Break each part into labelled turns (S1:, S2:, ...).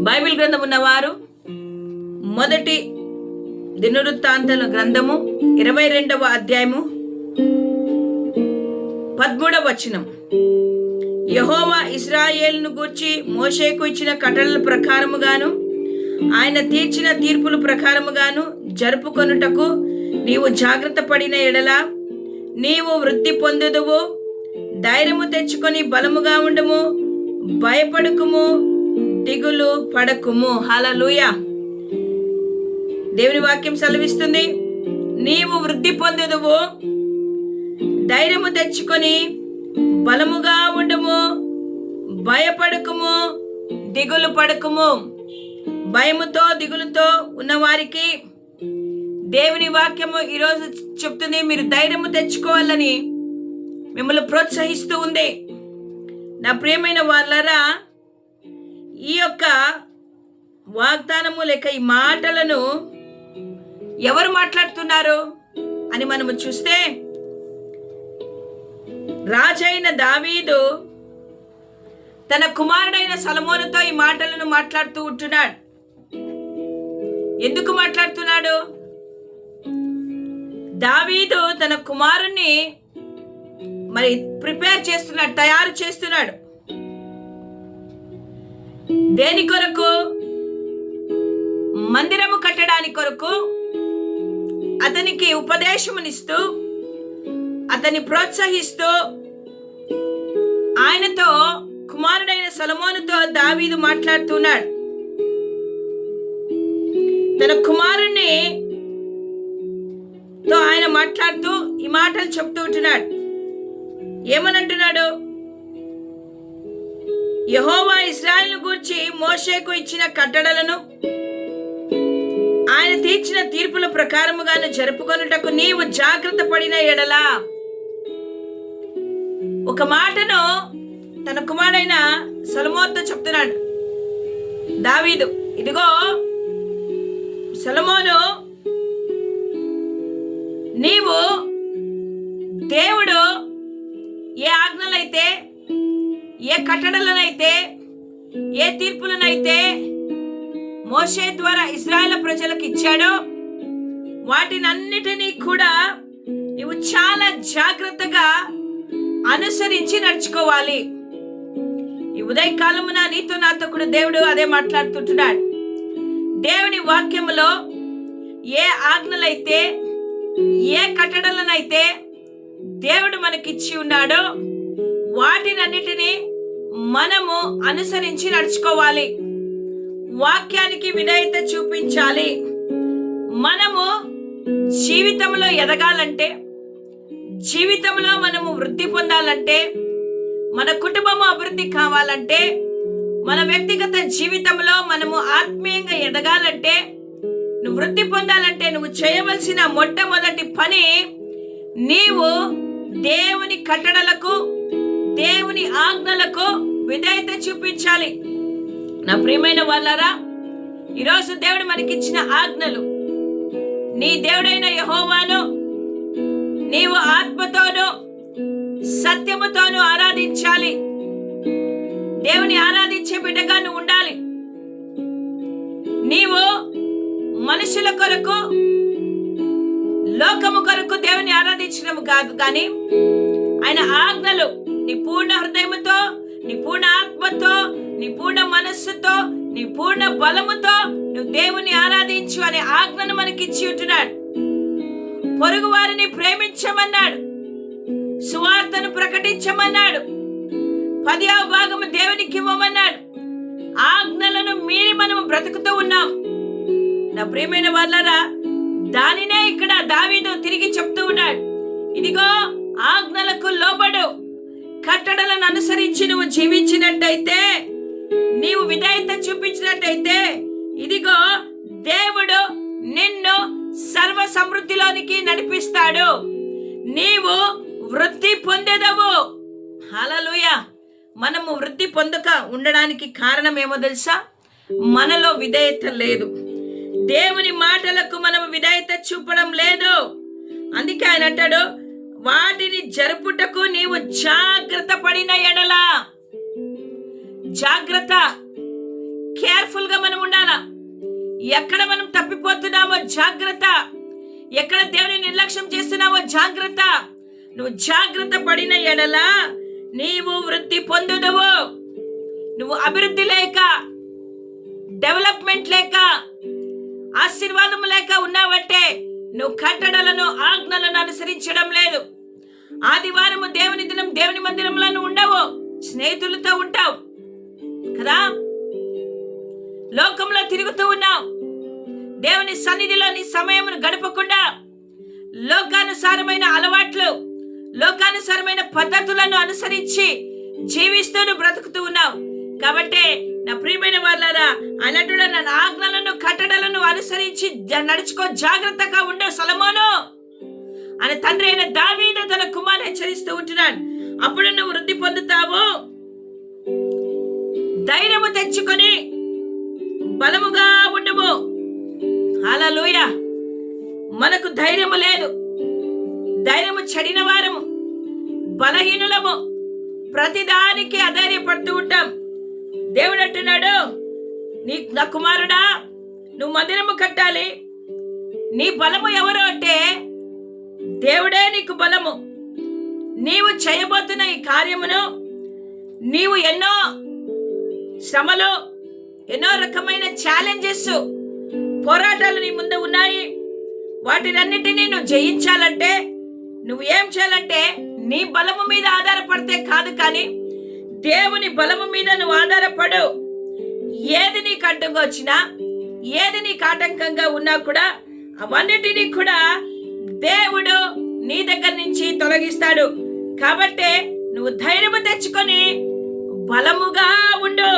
S1: Bible గ్రంథం ఉన్నవారు మొదటి దినవృత్తాంతాల గ్రంథము 22వ అధ్యాయము 13వ వచనం. యెహోవా ఇశ్రాయేలును గూర్చి మోషేకు ఇచ్చిన కట్టడల ప్రకారముగాను ఆయన తీర్చిన తీర్పుల ప్రకారముగాను జరుపుకొనుటకు నీవు జాగ్రత్త పడిన ఎడల నీవు వృద్ధి పొందుదువు. ధైర్యము తెచ్చుకొని బలముగా ఉండము, భయపడకుము, దిగులు పడకుము. హల్లెలూయా. దేవుని వాక్యం సెలవిస్తుంది, నీవు వృద్ధి పొందుదువు, ధైర్యము తెచ్చుకొని బలముగా ఉండము, భయపడకుము, దిగులు పడకుము. భయముతో దిగులుతో ఉన్నవారికి దేవుని వాక్యము ఈరోజు చెప్తుంది, మీరు ధైర్యము తెచ్చుకోవాలని మిమ్మల్ని ప్రోత్సహిస్తూ ఉంది. నా ప్రియమైన వాళ్ళరా, ఈ యొక్క వాగ్దానము లేక ఈ మాటలను ఎవరు మాట్లాడుతున్నారు అని మనము చూస్తే, రాజైన దావీదు తన కుమారుడైన సొలొమోనుతో ఈ మాటలను మాట్లాడుతూ ఉంటున్నాడు. ఎందుకు మాట్లాడుతున్నాడు? దావీదు తన కుమారుణ్ణి మరి ప్రిపేర్ చేస్తున్నాడు, తయారు చేస్తున్నాడు. దేని కొరకు? మందిరము కట్టడానికి కొరకు. అతనికి ఉపదేశమునిస్తూ, అతన్ని ప్రోత్సహిస్తూ, ఆయనతో కుమారుడైన సొలొమోనుతో దావీదు మాట్లాడుతున్నాడు. తన కుమారుణ్ణి తో ఆయన మాట్లాడుతూ ఈ మాటలు చెప్తూ ఉంటున్నాడు. ఏమనంటున్నాడు? యెహోవా ఇశ్రాయేలును గూర్చి మోషేకు ఇచ్చిన కట్టడలను ఆయన తీర్చిన తీర్పుల ప్రకారముగాను జరుపుకొనుటకు నీవు జాగ్రత్త పడిన ఎడల. ఒక మాటను తన కుమారుడైన సొలొమోనుతో చెప్తున్నాడు దావీదు. ఇదిగో సొలొమోను, నీవు దేవుడు ఏ ఆజ్ఞలైతే, ఏ కట్టడలనైతే, ఏ తీర్పులనైతే మోషే ద్వారా ఇశ్రాయేలు ప్రజలకు ఇచ్చాడో వాటినన్నిటినీ కూడా నువ్వు చాలా జాగ్రత్తగా అనుసరించి నడుచుకోవాలి. ఈ ఉదయకాలమున నీతో నాతో కూడా దేవుడు అదే మాట్లాడుతుంటున్నాడు. దేవుని వాక్యములో ఏ ఆజ్ఞలైతే, ఏ కట్టడలనైతే దేవుడు మనకిచ్చి ఉన్నాడో వాటినన్నిటినీ మనము అనుసరించి నడుచుకోవాలి. వాక్యానికి విధేయత చూపించాలి. మనము జీవితంలో ఎదగాలంటే, జీవితంలో మనము వృద్ధి పొందాలంటే, మన కుటుంబము అభివృద్ధి కావాలంటే, మన వ్యక్తిగత జీవితంలో మనము ఆత్మీయంగా ఎదగాలంటే, నువ్వు వృద్ధి పొందాలంటే నువ్వు చేయవలసిన మొట్టమొదటి పని, నీవు దేవుని కట్టడలకు, దేవుని ఆజ్ఞలకు విధేయత చూపించాలి. నా ప్రియమైన వాళ్ళారా, ఈరోజు దేవుడు మనకిచ్చిన ఆజ్ఞలు, నీ దేవుడైన యెహోవాను నీవు ఆత్మతోను సత్యముతోను ఆరాధించాలి. దేవుని ఆరాధించే బిడ్డగా నువ్వు ఉండాలి. నీవు మనుషుల కొరకు, లోకము కొరకు దేవుని ఆరాధించడం కాదు, కానీ ఆయన ఆజ్ఞలు నీ పూర్ణ హృదయముతో, నీ పూర్ణ ఆత్మతో, నీ పూర్ణ మనస్సుతో, నీ పూర్ణ బలముతో నువ్వు దేవుని ఆరాధించు అనే ఆజ్ఞను మనకిచ్చి ఉంటున్నాడు. పొరుగు వారిని ప్రేమించమన్నాడు, సువార్తను ప్రకటించమన్నాడు, 10వ భాగము దేవునికి ఇవ్వమన్నాడు. ఆజ్ఞలను మీరి మనము బ్రతుకుతూ ఉన్నాం. నా ప్రియమైన వాళ్ళారా, దానినే ఇక్కడ దావీదు తిరిగి చెప్తూ ఉన్నాడు. ఇదిగో ఆజ్ఞలకు లోబడు, కట్టడలను అనుసరించి నువ్వు జీవించినట్టయితే, నీవు విధేయత చూపించినట్టయితే, ఇదిగో దేవుడు నిన్ను సర్వ సమృద్ధిలోనికి నడిపిస్తాడు. నీవు వృద్ధి పొందేదవు. హల్లెలూయా. మనము వృద్ధి పొందక ఉండడానికి కారణం ఏమో తెలుసా? మనలో విధేయత లేదు. దేవుని మాటలకు మనము విధేయత చూపడం లేదు. అందుకే ఆయన అంటాడు, వాటిని జరుపుటకు నీవు జాగ్రత్త పడిన ఎడల. జాగ్రత్త. కేర్ఫుల్ గా మనం ఉండాలా. ఎక్కడ మనం తప్పిపోతున్నామో జాగ్రత్త, ఎక్కడ దేవుని నిర్లక్ష్యం చేస్తున్నావో జాగ్రత్త. నువ్వు జాగ్రత్త పడిన ఎడల నీవు వృద్ధి పొందుదువు. నువ్వు అభివృద్ధి లేక, డెవలప్మెంట్ లేక, ఆశీర్వాదం లేక ఉన్నావంటే నువ్వు కట్టడలను, ఆజ్ఞలను అనుసరించడం లేదు. ఆదివారము దేవుని దినం దేవుని మందిరంలో ఉండవు, స్నేహితులతో ఉంటావు కదా, లోకంలో తిరుగుతూ ఉన్నావు. దేవుని సన్నిధిలో నీ సమయమును గడపకుండా లోకానుసారమైన అలవాట్లు, లోకానుసారమైన పద్ధతులను అనుసరించి జీవిస్తూ బ్రతుకుతూ ఉన్నావు. కాబట్టి నా ప్రియమైన వాళ్ళారా, అన్నట్టుగా నా ఆజ్ఞలను, కట్టడలను అనుసరించి నడుచుకో, జాగ్రత్తగా ఉండే సొలొమోను అని తండ్రి అయిన దావీదు తన కుమారుని హెచ్చరిస్తూ ఉంటున్నాడు. అప్పుడు నువ్వు వృద్ధి పొందుతావు. ధైర్యము తెచ్చుకొని బలముగా ఉండవు. హల్లెలూయా. మనకు ధైర్యము లేదు, ధైర్యము చెడిన వారము, బలహీనులము, ప్రతిదానికి అధైర్యపడుతూ ఉంటాం. దేవుడు అంటున్నాడు, నా కుమారుడా, నువ్వు మందిరము కట్టాలి. నీ బలము ఎవరు అంటే దేవుడే నీకు బలము. నీవు చేయబోతున్న ఈ కార్యమును, నీవు ఎన్నో శ్రమలు, ఎన్నో రకమైన ఛాలెంజెస్, పోరాటాలు నీ ముందు ఉన్నాయి. వాటినన్నిటినీ నువ్వు జయించాలంటే నువ్వు ఏం చేయాలంటే నీ బలము మీద ఆధారపడితే కాదు, కానీ దేవుని బలము మీద నువ్వు ఆధారపడు. ఏది నీకు అడ్డంగా వచ్చినా, ఏది నీకు ఆటంకంగా ఉన్నా కూడా అవన్నిటినీ కూడా దేవుడు నీ దగ్గర నుంచి తొలగిస్తాడు. కాబట్టి నువ్వు ధైర్యము తెచ్చుకొని బలముగా ఉండు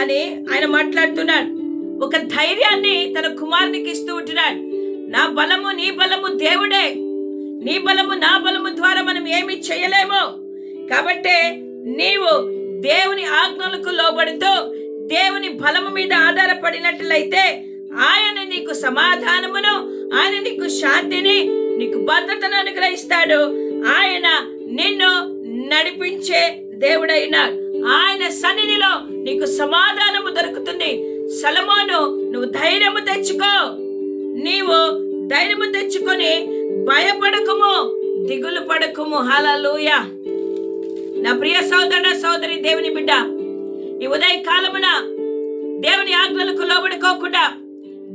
S1: అని ఆయన మాట్లాడుతున్నాడు. ఒక ధైర్యాన్ని తన కుమారునికి ఇస్తూ ఉంటున్నాడు. నా బలము, నీ బలము దేవుడే. నీ బలము, నా బలము ద్వారా మనం ఏమి చేయలేము. కాబట్టి నీవు దేవుని ఆజ్ఞలకు లోబడుతూ దేవుని బలము మీద ఆధారపడినట్లయితే ఆయన నీకు సమాధానమును, ఆయన నీకు శాంతిని, నీకు భద్రతను అనుగ్రహిస్తాడు. ఆయన నిన్ను నడిపించే దేవుడైన ఆయన సన్నిధిలో నీకు సమాధానము దొరుకుతుంది. సొలొమోను, నువ్వు ధైర్యము తెచ్చుకో. నీవు ధైర్యము తెచ్చుకొని భయపడకుము, దిగులు పడకుము. హల్లెలూయా. నా ప్రియ సోదరుడ, సోదరి, దేవుని బిడ్డ, ఈ ఉదయ కాలమున దేవుని ఆజ్ఞలకు లోబడుకోకుండా,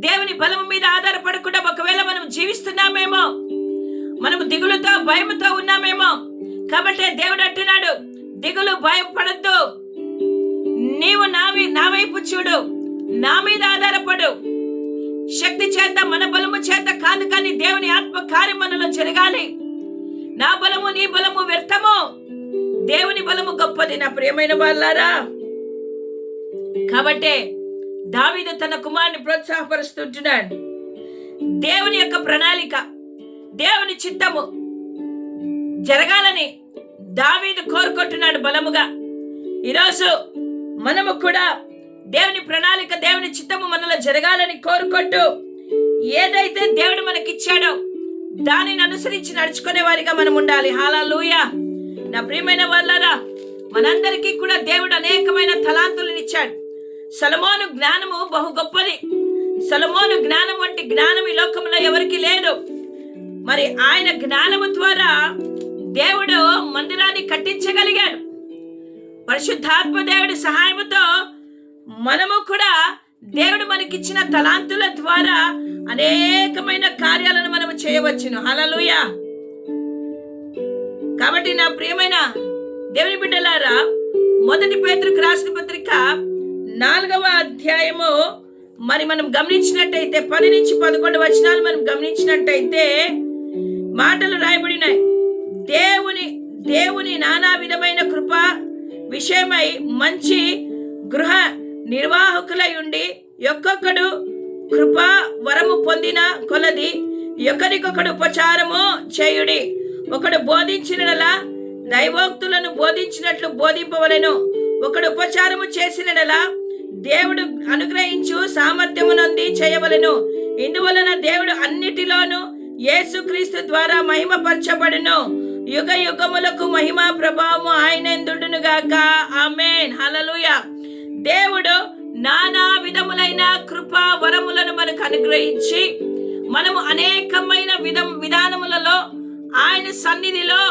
S1: దేవుని బలము మీద ఆధారపడకుండా ఒకవేళ మనం జీవిస్తున్నామేమో, మనము దిగులుతో, భయముతో ఉన్నామేమో. కాబట్టి దేవుడు అంటున్నాడు, దిగులు, భయపడద్దు. నీవు నా వైపు చూడు, నా మీద ఆధారపడు. శక్తి చేత, మన బలము చేత కాదు, కానీ దేవుని ఆత్మ కార్యం మనలో జరగాలి. నా బలము, నీ బలము వ్యర్థము, దేవుని బలము గొప్పది. నా ప్రియమైన వాళ్ళారా, కాబట్టి దావీదు తన కుమారుని ప్రోత్సాహపరుస్తుంటున్నాడు. దేవుని యొక్క ప్రణాళిక, దేవుని చిత్తము జరగాలని దావీదు కోరుకుంటున్నాడు బలముగా. ఈరోజు మనము కూడా దేవుని ప్రణాళిక, దేవుని చిత్తము మనలో జరగాలని కోరుకుంటూ ఏదైతే దేవుడు మనకిచ్చాడో దానిని అనుసరించి నడుచుకునే వారిగా మనం ఉండాలి. హల్లెలూయా. నా ప్రియమైన వాళ్ళారా, మనందరికీ కూడా దేవుడు అనేకమైన తలాంతులను ఇచ్చాడు. సొలొమోను జ్ఞానము బహు గొప్పది. సొలొమోను జ్ఞానం వంటి జ్ఞానం ఈ లోకంలో ఎవరికి లేదు. మరి ఆయన జ్ఞానము ద్వారా దేవుడు మందిరాన్ని కట్టించగలిగాడు. పరిశుద్ధాత్మ దేవుడి సహాయముతో మనము కూడా దేవుడు మనకిచ్చిన తలాంతుల ద్వారా అనేకమైన కార్యాలను మనము చేయవచ్చును. హల్లెలూయా. కాబట్టి నా ప్రియమైన దేవుని బిడ్డలారా, మొదటి పేతురుకు రాసిన పత్రిక 4వ అధ్యాయము మరి మనం గమనించినట్టయితే 10 నుంచి 11 వచనాలు మనం గమనించినట్టయితే మాటలు రాయబడినాయి. దేవుని నానా విధమైన కృప విషయమై మంచి గృహ నిర్వాహకులై ఉండి ఒక్కొక్కడు కృపా వరము పొందిన కొలది ఒకరికొకడు ఉపచారము చేయుడి. ఒకడు బోధించినలా దైవోక్తులను బోధించినట్లు బోధింపవలెను. ఒకడు ఉపచారము చేసినలా దేవుడు అనుగ్రహించు సామర్థ్యమునంది చేయవలెను. ఇందువలన దేవుడు అన్నిటిలోనూ యేసుక్రీస్తు ద్వారా మహిమపరచబడును. యుగ యుగములకు మహిమ ప్రభావము ఆయనందుడును గాక. ఆమేన్. హల్లెలూయా. దేవుడు నానా విధములైన కృపా వరములను మనకు అనుగ్రహించి మనము అనేకమైన విధానములలో ఆయన సన్నిధిలో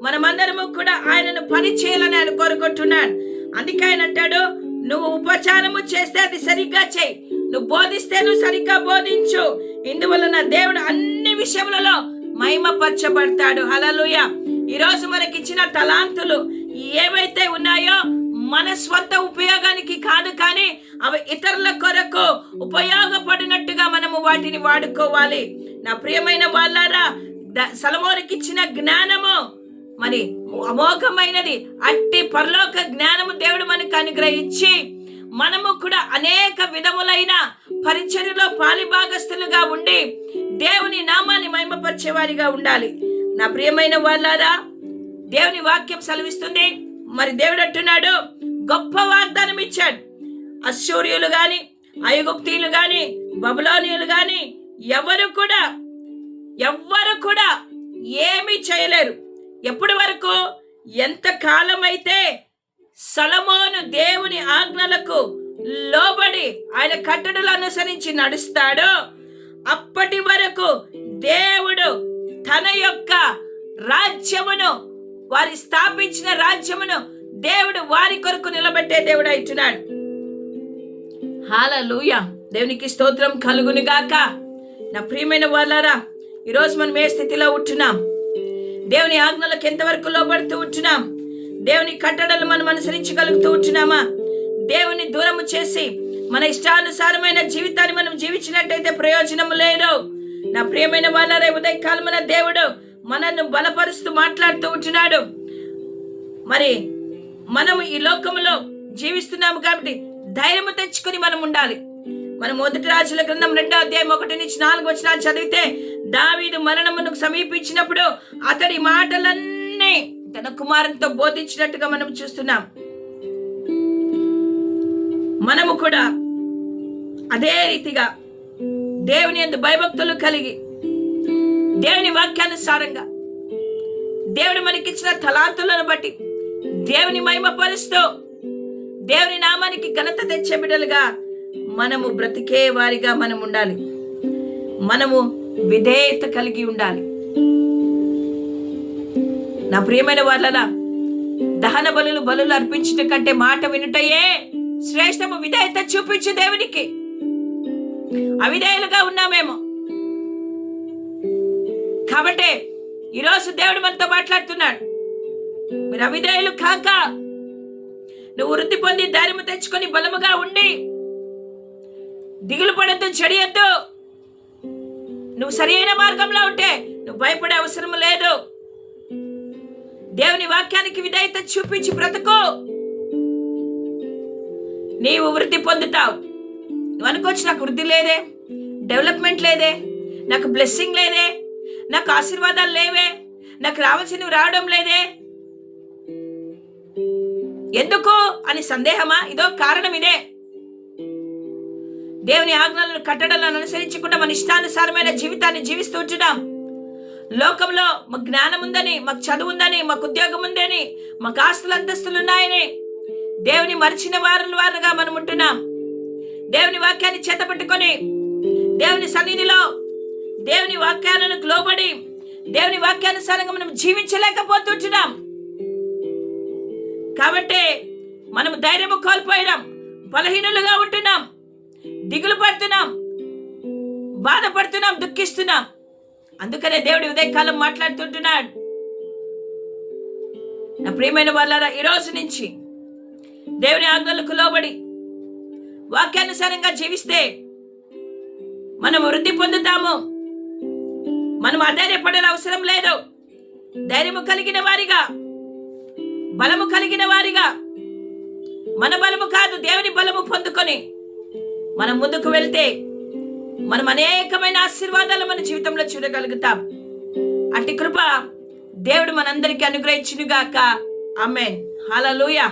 S1: మనమందరము కూడా ఆయనను పని చేయాలని ఆయన కోరుకుంటున్నాడు. అందుకే ఆయన అంటాడు, నువ్వు ఉపచారము చేస్తే అది సరిగ్గా చేయి, నువ్వు బోధిస్తే నువ్వు సరిగ్గా బోధించు. ఇందువలన దేవుడు అన్ని విషయములలో మహిమపరచబడతాడు. హల్లెలూయా. ఈరోజు మనకిచ్చిన తలాంతులు ఏవైతే ఉన్నాయో మన స్వంత ఉపయోగానికి కాదు, కానీ అవి ఇతరుల కొరకు ఉపయోగపడినట్టుగా మనము వాటిని వాడుకోవాలి. నా ప్రియమైన వాళ్ళారా, సొలొమోనుకి ఇచ్చిన జ్ఞానము మరి అమోఘమైనది. అట్టి పరలోక జ్ఞానము దేవుడు మనకు అనుగ్రహించి మనము కూడా అనేక విధములైన పరిచర్యలో పాలిభాగస్తులుగా ఉండి దేవుని నామాన్ని మహిమపరిచేవారిగా ఉండాలి. నా ప్రియమైన వాళ్ళారా, దేవుని వాక్యం సెలవిస్తుంది, మరి దేవుడు అంటున్నాడు, గొప్ప వాగ్దానం ఇచ్చాడు. అశ్షూర్యులు గాని, ఐగుప్తీయులు గాని, బబులోనీయులు గాని ఎవ్వరు కూడా ఏమీ చేయలేరు. ఎప్పటి వరకు? ఎంత కాలమైతే సొలొమోను దేవుని ఆజ్ఞలకు లోబడి ఆయన కట్టడలు అనుసరించి నడుస్తాడో అప్పటి వరకు దేవుడు తన యొక్క రాజ్యమును, వారి స్థాపించిన రాజ్యమును దేవుడు వారి కొరకు నిలబెట్టే దేవుడు అయితున్నాడు. హల్లెలూయా. దేవునికి స్తోత్రం కలుగును గాక. నా ప్రియమైన వాళ్ళారా, ఈరోజు మనం ఏ స్థితిలో ఉంటున్నాం? దేవుని ఆజ్ఞలకు ఎంతవరకు లోబడుతూ ఉంటున్నాం? దేవుని కట్టడలు మనం అనుసరించగలుగుతూ ఉంటున్నామా? దేవుని దూరము చేసి మన ఇష్టానుసారమైన జీవితాన్ని మనం జీవించినట్టయితే ప్రయోజనం లేదు. నా ప్రియమైన వాళ్ళారా, ఉదయకాలమున దేవుడు మనల్ని బలపరుస్తూ మాట్లాడుతూ ఉంటున్నాడు. మరి మనము ఈ లోకములో జీవిస్తున్నాము కాబట్టి ధైర్యము తెచ్చుకుని మనం ఉండాలి. మనం 1 రాజుల గ్రంథం 2వ అధ్యాయం 1-4 వచనాలు చదివితే, దావీదు మరణమునకు సమీపించినప్పుడు అతడి మాటలన్నీ తన కుమారునితో బోధించినట్టుగా మనం చూస్తున్నాం. మనము కూడా అదే రీతిగా దేవుని యందు భయభక్తులు కలిగి దేవుని వాక్యానుసారంగా దేవుడు మనకిచ్చిన తలాంతులను బట్టి దేవుని మహిమపరుస్తూ దేవుని నామానికి ఘనత తెచ్చే బిడ్డలుగా మనము బ్రతికే వారిగా మనం ఉండాలి. మనము విధేయత కలిగి ఉండాలి. నా ప్రియమైన వాళ్ళలా, దహన బలులు అర్పించట కంటే మాట వినుటయే శ్రేష్టము. విధేయత చూపించు దేవునికి. అవిధేయులుగా ఉన్నామేమో కాబట్టి ఈరోజు దేవుడు మనతో మాట్లాడుతున్నాడు. మీరు అవిధేయులు కాక నువ్వు వృద్ధి పొంది ధైర్యం తెచ్చుకొని బలముగా ఉండి దిగులు పడద్దు, చెడియద్దు. నువ్వు సరైన మార్గంలో ఉంటే నువ్వు భయపడే అవసరం లేదు. దేవుని వాక్యానికి విధేయత చూపించి బ్రతుకు, నీవు వృద్ధి పొందుతావు. నువ్వు అనుకోవచ్చు, నాకు వృద్ధి లేదే, డెవలప్మెంట్ లేదే, నాకు బ్లెస్సింగ్ లేదే, నాకు ఆశీర్వాదాలు లేవే, నాకు రావాల్సినవి రావడం లేదే, ఎందుకు అని సందేహమా? ఇదో కారణం ఇదే. దేవుని ఆజ్ఞలను కట్టడలను అనుసరించకుండా మన ఇష్టానుసారమైన జీవితాన్ని జీవిస్తూ ఉంటున్నాం. లోకంలో మాకు జ్ఞానం ఉందని, మాకు చదువు ఉందని, మాకు ఉద్యోగం ఉందని, మాకు ఆస్తులు అంతస్తులు ఉన్నాయని దేవుని మరిచిన వారుగా మనం ఉంటున్నాం. దేవుని వాక్యాన్ని చేతపట్టుకొని దేవుని సన్నిధిలో దేవుని వాక్యాలను లోబడి దేవుని వాక్యానుసారంగా మనం జీవించలేకపోతుంటున్నాం. కాబట్టి మనం ధైర్యము కోల్పోయినాం, బలహీనులుగా ఉంటున్నాం, దిగులు పడుతున్నాం, బాధపడుతున్నాం, దుఃఖిస్తున్నాం. అందుకనే దేవుడి ఉదయకాలం మాట్లాడుతుంటున్నాడు. నా ప్రియమైన వాళ్ళారా, ఈ రోజు నుంచి దేవుని ఆజ్ఞలకు లోబడి వాక్యానుసారంగా జీవిస్తే మనం వృద్ధి పొందుతాము. మనం అధైర్యపడే అవసరం లేదు. ధైర్యము కలిగిన వారిగా, బలము కలిగిన వారిగా, మన బలము కాదు దేవుని బలము పొందుకొని మనం ముందుకు వెళ్తే మనం అనేకమైన ఆశీర్వాదాలు మన జీవితంలో చూడగలుగుతాం. అట్టి కృప దేవుడు మనందరికీ అనుగ్రహించునుగాక. ఆమేన్. హల్లెలూయా.